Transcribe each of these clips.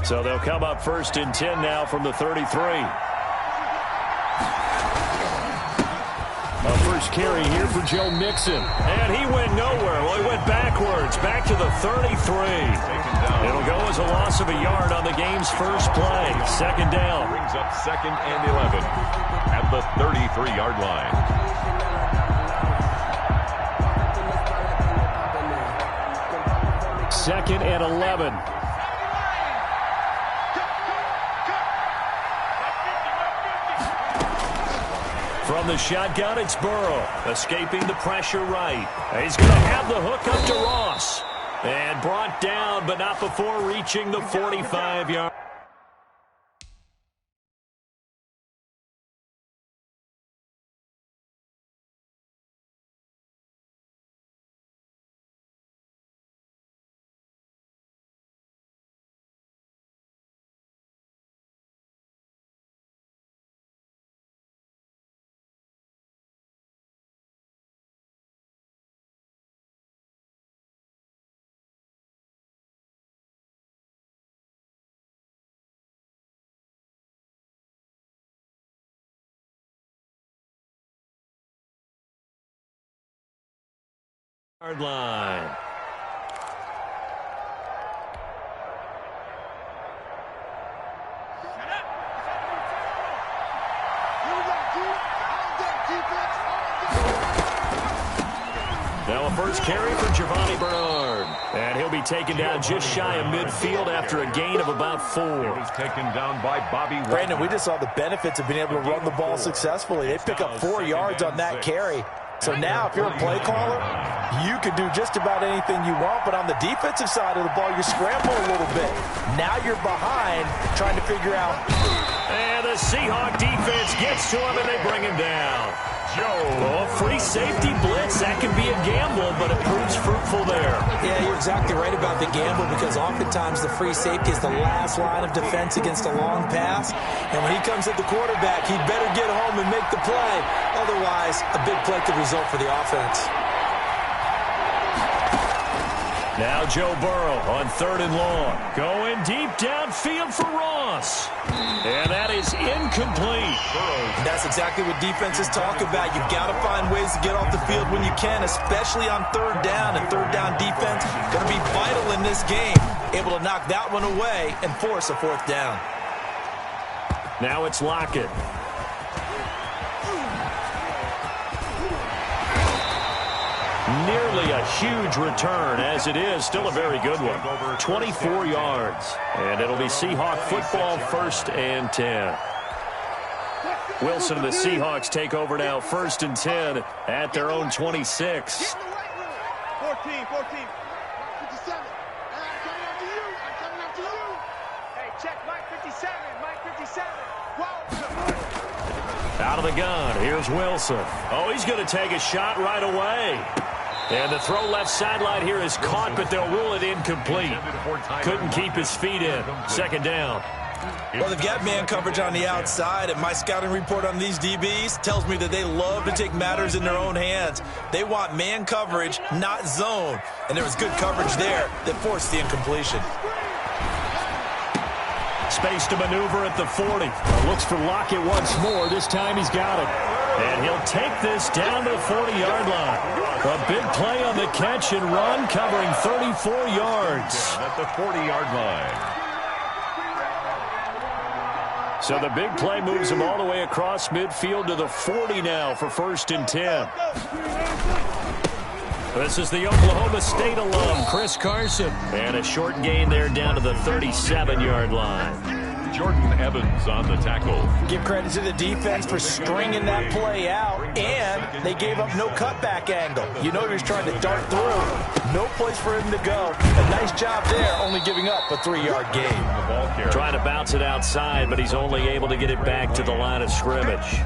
So they'll come up 1st and 10 now from the 33. A first carry here for Joe Mixon. And he went nowhere. Well, he went backwards, back to the 33. It'll go as a loss of a yard on the game's first play. 2nd down. Brings up 2nd and 11 at the 33-yard line. Second and 11. From the shotgun, it's Burrow, escaping the pressure right. He's going to have the hook up to Ross. And brought down, but not before reaching the 45-yard. Yard line. Now a first carry for Giovanni Bernard. And he'll be taken down just shy of midfield after a gain of about 4. It was taken down by Bobby. Brandon, we just saw the benefits of being able to run the ball successfully. They pick up 4 yards on that carry. So now if you're a play caller, you can do just about anything you want, but on the defensive side of the ball, you scramble a little bit. Now you're behind trying to figure out. And the Seahawk defense gets to him, and they bring him down. Oh, free safety blitz. That can be a gamble, but it proves fruitful there. Yeah, you're exactly right about the gamble, because oftentimes the free safety is the last line of defense against a long pass. And when he comes at the quarterback, he'd better get home and make the play. Otherwise, a big play could result for the offense. Now Joe Burrow on 3rd and long. Going deep downfield for Ross. And that is incomplete. That's exactly what defenses talk about. You've got to find ways to get off the field when you can, especially on 3rd down. And 3rd down defense going to be vital in this game. Able to knock that one away and force a 4th down. Now it's Lockett. Nearly a huge return, as it is still a very good one. 24 yards. And it'll be Seahawk football, 1st and 10. Wilson and the Seahawks take over now, 1st and 10 at their own 26. 14, 57. I'm coming after you. Hey, check Mike 57. Mike 57. Whoa. Out of the gun, here's Wilson. Oh, he's going to take a shot right away. And the throw left sideline here is caught, but they'll rule it incomplete. Couldn't keep his feet in. 2nd down. Well, they've got man coverage on the outside, and my scouting report on these DBs tells me that they love to take matters in their own hands. They want man coverage, not zone. And there was good coverage there that forced the incompletion. Space to maneuver at the 40. Looks for Lockett once more. This time he's got it. And he'll take this down to the 40-yard line. A big play on the catch and run, covering 34 yards. At the 40-yard line. So the big play moves him all the way across midfield to the 40 now for 1st and 10. This is the Oklahoma State alum, Chris Carson. And a short gain there down to the 37-yard line. Jordan Evans on the tackle. Give credit to the defense for stringing that play out, and they gave up no cutback angle. You know he was trying to dart through. No place for him to go. A nice job there, only giving up a 3-yard gain. Trying to bounce it outside, but he's only able to get it back to the line of scrimmage.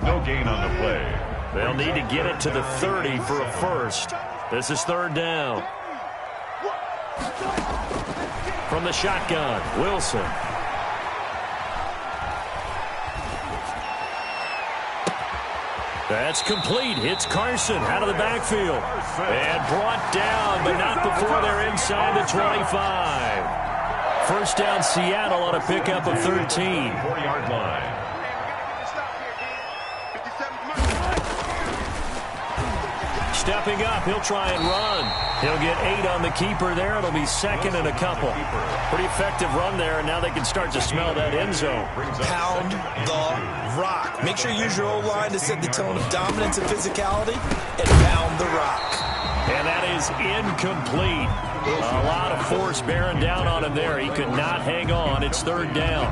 No gain on the play. They'll need to get it to the 30 for a first. This is 3rd down. From the shotgun, Wilson. That's complete. Hits Carson out of the backfield. And brought down, but not before they're inside the 25. First down, Seattle on a pickup of 13. 4-yard line. Stepping up, he'll try and run. He'll get 8 on the keeper there. It'll be second and a couple. Pretty effective run there, and now they can start to smell that end zone. Pound the rock. Make sure you use your O-line to set the tone of dominance and physicality, and pound the rock. And that is incomplete. A lot of force bearing down on him there. He could not hang on. It's third down.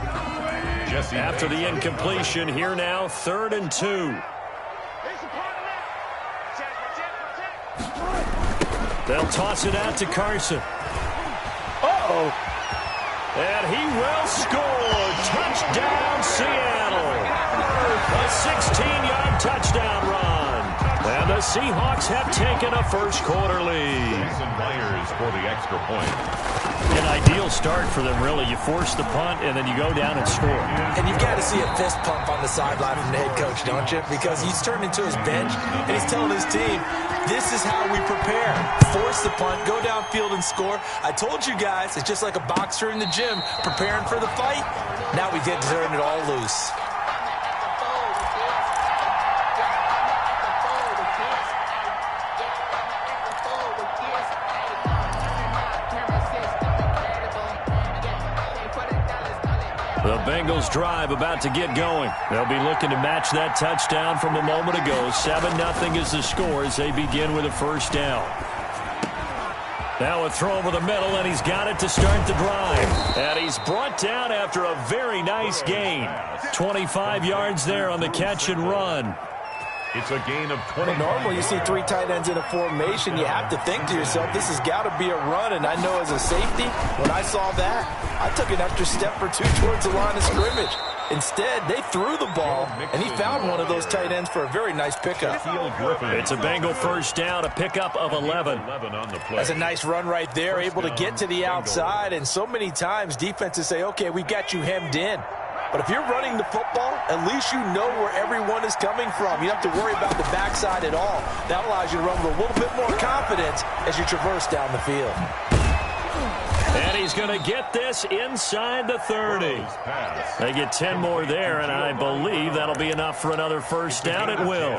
After the incompletion, here now, 3rd and 2. They'll toss it out to Carson. Uh-oh. And he will score. Touchdown, Seattle. A 16-yard touchdown run. And the Seahawks have taken a first-quarter lead. Myers for the extra point. An ideal start for them, really. You force the punt, and then you go down and score. And you've got to see a fist pump on the sideline from the head coach, don't you? Because he's turned into his bench, and he's telling his team, this is how we prepare. Force the punt, go downfield and score. I told you guys, it's just like a boxer in the gym preparing for the fight. Now we get to turn it all loose. The Bengals drive about to get going. They'll be looking to match that touchdown from a moment ago. 7-0 is the score as they begin with a first down. Now a throw over the middle, and he's got it to start the drive. And he's brought down after a very nice gain. 25 yards there on the catch and run. It's a gain of 20. Normally you see 3 tight ends in a formation. You have to think to yourself, this has got to be a run. And I know as a safety, when I saw that, I took an extra step or 2 towards the line of scrimmage. Instead, they threw the ball, and he found one of those tight ends for a very nice pickup. It's a Bengal first down, a pickup of 11. That's a nice run right there, able to get to the outside. And so many times defenses say, okay, we've got you hemmed in. But if you're running the football, at least you know where everyone is coming from. You don't have to worry about the backside at all. That allows you to run with a little bit more confidence as you traverse down the field. And he's going to get this inside the 30. They get 10 more there, and I believe that'll be enough for another first down. It will.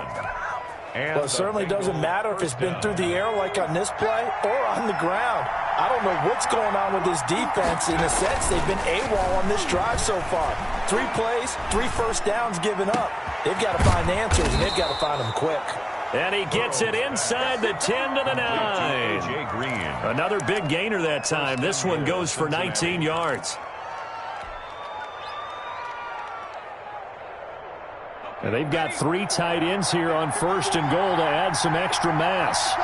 Well, it certainly doesn't matter if it's been through the air like on this play or on the ground. I don't know what's going on with this defense. In a sense, they've been AWOL on this drive so far. 3 plays, 3 first downs given up. They've got to find answers, and they've got to find them quick. And he gets it inside the 10 to the 9. Another big gainer that time. This one goes for 19 yards. And they've got 3 tight ends here on 1st and goal to add some extra mass.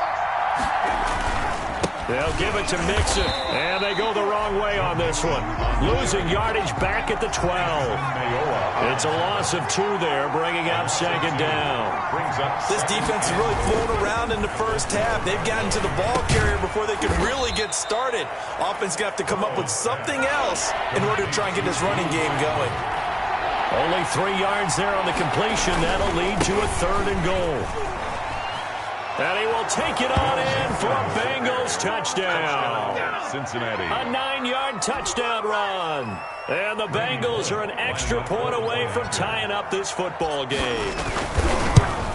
They'll give it to Mixon, and they go the wrong way on this one. Losing yardage back at the 12. It's a loss of 2 there, bringing up 2nd down. This defense has really flown around in the first half. They've gotten to the ball carrier before they could really get started. Offense going to have to come up with something else in order to try and get this running game going. Only 3 yards there on the completion. That'll lead to a 3rd and goal. And he will take it on in for a Bengals touchdown. Cincinnati. A 9-yard touchdown run. And the Bengals are an extra point away from tying up this football game.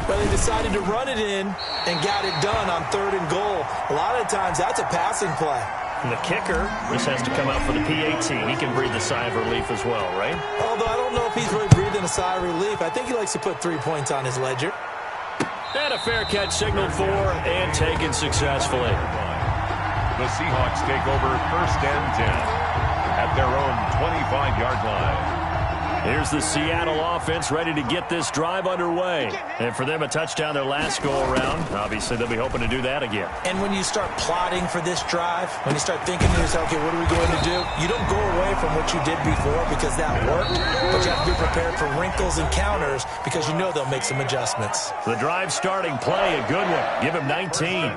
Well, they decided to run it in and got it done on 3rd and goal. A lot of times that's a passing play. And the kicker, this has to come out for the PAT. He can breathe a sigh of relief as well, right? Although I don't know if he's really breathing a sigh of relief. I think he likes to put 3 points on his ledger. And a fair catch signaled for and taken successfully. The Seahawks take over 1st and 10 at their own 25-yard line. Here's the Seattle offense ready to get this drive underway. And for them, a touchdown their last go-around. Obviously, they'll be hoping to do that again. And when you start plotting for this drive, when you start thinking to yourself, okay, what are we going to do? You don't go away from what you did before because that worked, but you have to be prepared for wrinkles and counters because you know they'll make some adjustments. The drive starting play, a good one. Give him 19. 10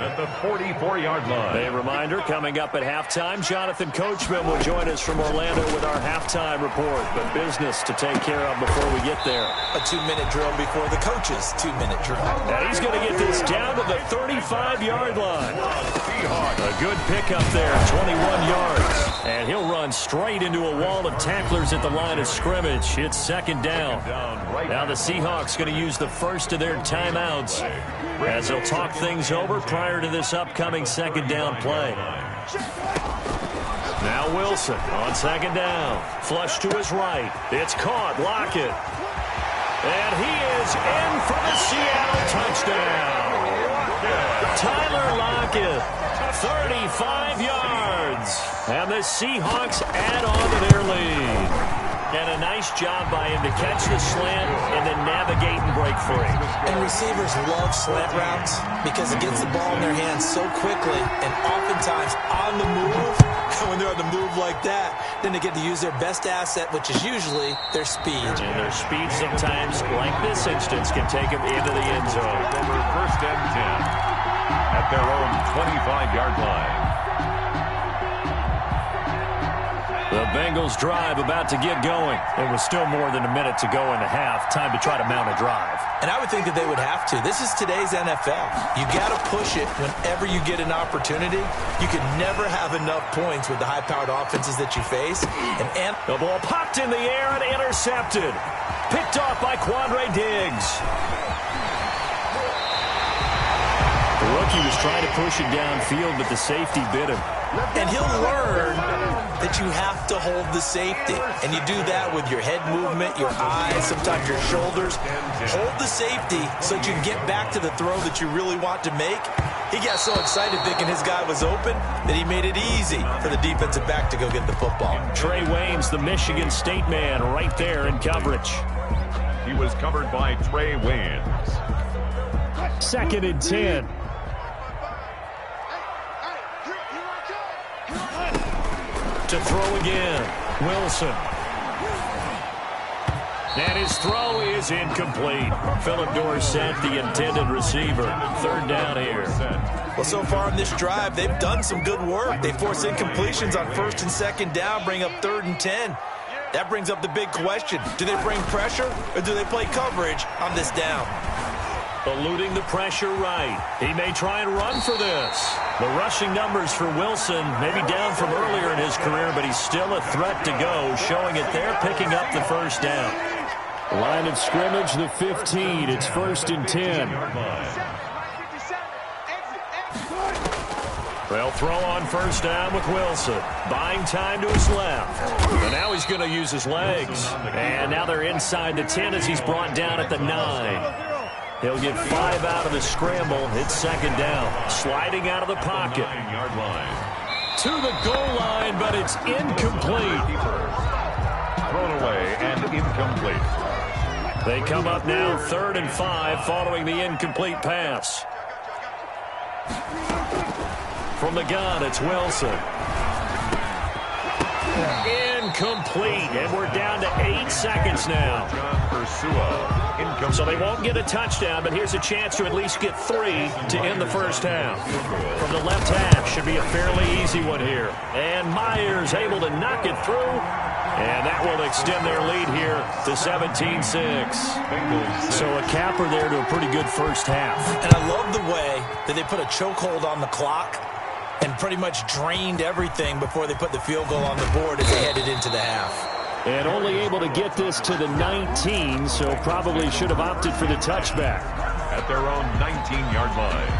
at the 44-yard line. A reminder, coming up at halftime, Jonathan Coachman will join us from Orlando with our halftime report. But business business to take care of before we get there. A 2-minute drill before the coach's 2-minute drill. And he's going to get this down to the 35-yard line. A good pickup there, 21 yards. And he'll run straight into a wall of tacklers at the line of scrimmage. It's second down. Now the Seahawks going to use the first of their timeouts as they'll talk things over prior to this upcoming second down play. Now Wilson on second down. Flush to his right. It's caught. Lockett. And he is in for the Seattle touchdown. Tyler Lockett, 35 yards. And the Seahawks add on to their lead. And a nice job by him to catch the slant and then navigate and break free. And receivers love slant routes because it gets the ball in their hands so quickly and oftentimes on the move. When they're on the move like that, then they get to use their best asset, which is usually their speed. And their speed sometimes, like this instance, can take them into the end zone. Over first and 10 at their own 25-yard line. The Bengals drive about to get going. There was still more than a minute to go in the half. Time to try to mount a drive. And I would think that they would have to. This is today's NFL. You got to push it whenever you get an opportunity. You can never have enough points with the high-powered offenses that you face. And the ball popped in the air and intercepted. Picked off by Quandre Diggs. The rookie was trying to push it downfield, but the safety bit him. And he'll learn that you have to hold the safety. And you do that with your head movement, your eyes, sometimes your shoulders. Hold the safety so that you can get back to the throw that you really want to make. He got so excited thinking his guy was open that he made it easy for the defensive back to go get the football. Trey Waynes, the Michigan State man, right there in coverage. He was covered by Trey Waynes. Second and 10. To throw again, Wilson. And his throw is incomplete. Philip Dorsett, the intended receiver. Third down here. Well, so far in this drive, they've done some good work. They force incompletions on first and second down, bring up 3rd and 10. That brings up the big question. Do they bring pressure or do they play coverage on this down? Eluding the pressure right. He may try and run for this. The rushing numbers for Wilson may be down from earlier in his career, but he's still a threat to go, showing it there, picking up the first down. Line of scrimmage, the 15. It's 1st and 10. They'll throw on first down with Wilson. Buying time to his left. And now he's going to use his legs. And now they're inside the 10 as he's brought down at the 9. He'll get 5 out of the scramble. It's second down. Sliding out of the pocket. To the goal line, but it's incomplete. Thrown away and incomplete. They come up now 3rd and 5 following the incomplete pass. From the gun, it's Wilson. Incomplete, and we're down to 8 seconds now. So they won't get a touchdown, but here's a chance to at least get 3 to end the first half. From the left hash, should be a fairly easy one here. And Myers able to knock it through, and that will extend their lead here to 17-6. So a capper there to a pretty good first half. And I love the way that they put a chokehold on the clock and pretty much drained everything before they put the field goal on the board as they headed into the half. And only able to get this to the 19, so probably should have opted for the touchback. At their own 19-yard line.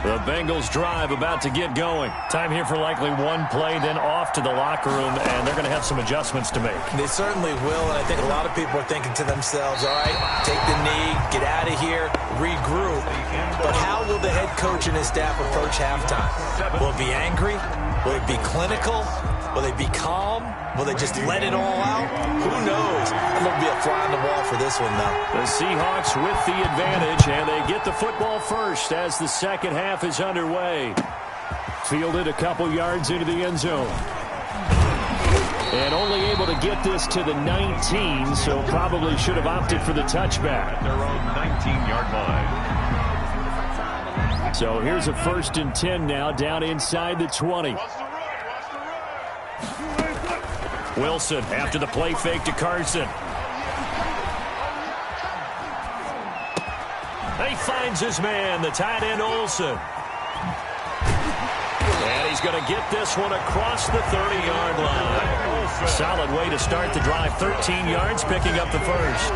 The Bengals drive about to get going. Time here for likely one play, then off to the locker room, and they're going to have some adjustments to make. They certainly will, and I think a lot of people are thinking to themselves, all right, take the knee, get out of here, regroup. But how will the head coach and his staff approach halftime? Will it be angry? Will it be clinical? Will they be calm? Will they just let it all out? Who knows? I'm going to be a fly on the wall for this one, though. The Seahawks with the advantage, and they get the football first as the second half is underway. Fielded a couple yards into the end zone. And only able to get this to the 19, so probably should have opted for the touchback. At their own 19-yard line. So here's a 1st and 10 now, down inside the 20. Wilson after the play fake to Carson. He finds his man, the tight end Olsen. And he's going to get this one across the 30-yard line. Solid way to start the drive. 13 yards, picking up the first.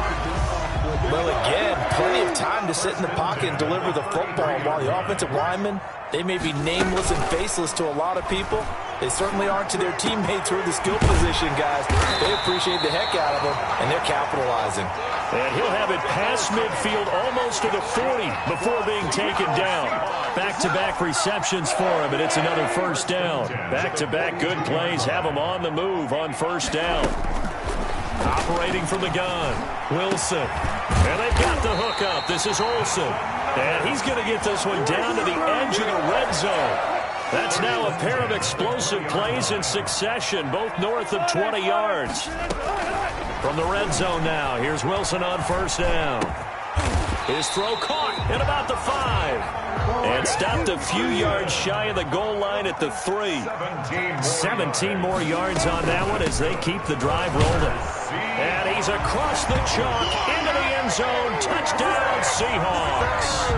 Well, again, plenty of time to sit in the pocket and deliver the football, while the offensive linemen, they may be nameless and faceless to a lot of people. They certainly aren't to their teammates who are the skill position guys. They appreciate the heck out of them, and they're capitalizing. And he'll have it past midfield almost to the 40 before being taken down. Back-to-back receptions for him, and it's another first down. Back-to-back good plays have him on the move on first down. Operating from the gun, Wilson. And they've got the hook up. This is Olsen. And he's going to get this one down to the edge of the red zone. That's now a pair of explosive plays in succession, both north of 20 yards. From the red zone now, here's Wilson on first down. His throw caught at about the 5. And stopped a few yards shy of the goal line at the 3. 17 more yards on that one as they keep the drive rolling. And he's across the chalk into the end zone. Touchdown, Seahawks.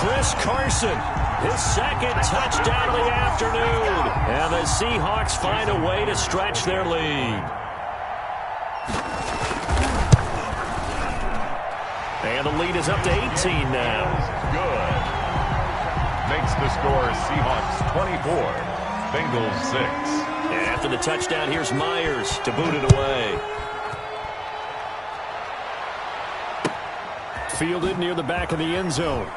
Chris Carson, his second touchdown of the afternoon. And the Seahawks find a way to stretch their lead. And the lead is up to 18 now. Good. Makes the score Seahawks 24, Bengals 6. And after the touchdown, here's Myers to boot it away. Fielded near the back of the end zone.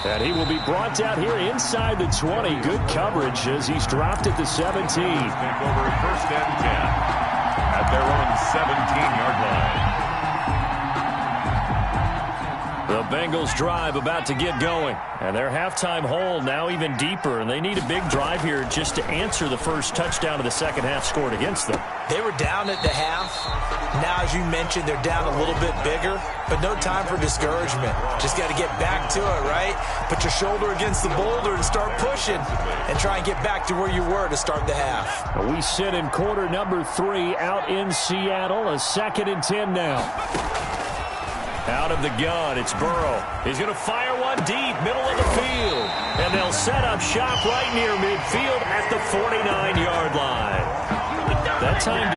And he will be brought down here inside the 20. Good coverage as he's dropped at the 17. Take over first and 10 at their own 17-yard line. The Bengals drive about to get going. And their halftime hole now even deeper. And they need a big drive here just to answer the first touchdown of the second half scored against them. They were down at the half. Now, as you mentioned, they're down a little bit bigger. But no time for discouragement. Just got to get back to it, right? Put your shoulder against the boulder and start pushing. And try and get back to where you were to start the half. We sit in quarter number 3 out in Seattle. A 2nd and 10 now. Out of the gun, it's Burrow. He's going to fire one deep, middle of the field. And they'll set up shop right near midfield at the 49-yard line. That time